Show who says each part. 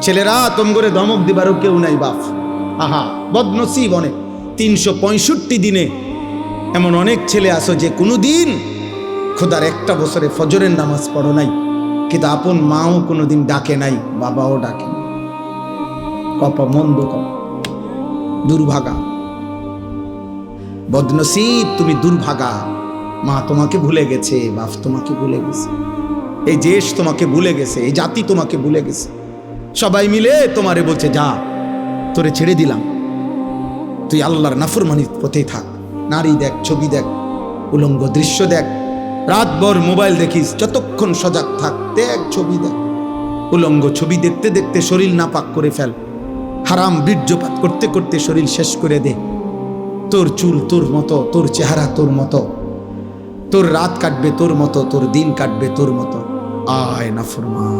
Speaker 1: ছেলেরা তোম করে ধমক দিবারও কেউ নাই বাপ। আহা বদনসিব অনেক। 365 দিনে এমন অনেক ছেলে আসো যে কোনো দিন খোদার একটা বছরে ফজরের নামাজ পড়ো নাই, কিন্তু আপন মাও কোনোদিন ডাকে নাই, বাবাও ডাকে নাই। কপা মন্দ কপ, দুর্ভাগা, বদনসিব তুমি দুর্ভাগা। মা তোমাকে ভুলে গেছে, বাপ তোমাকে ভুলে গেছে, এই দেশ তোমাকে ভুলে গেছে, এই জাতি তোমাকে ভুলে গেছে। সবাই মিলে তোমারে বলছে যা তোরে ছেড়ে দিলাম, তুই আল্লাহর নাফরমানির পথেই থাক। নারী দেখ, ছবি দেখ, উলঙ্গ দৃশ্য দেখ, রাতভর মোবাইল দেখিস, যতক্ষণ সজাগ থাক, দেখ ছবি দেখ। উলঙ্গ ছবি দেখতে দেখতে শরীর নাপাক করে ফেল, হারাম বীর্যপাত করতে করতে শরীর শেষ করে দে। তোর চুল তোর মতো, তোর চেহারা তোর মতো, তোর রাত কাটবে তোর মতো, তোর দিন কাটবে তোর মতো। আয় নাফরমান।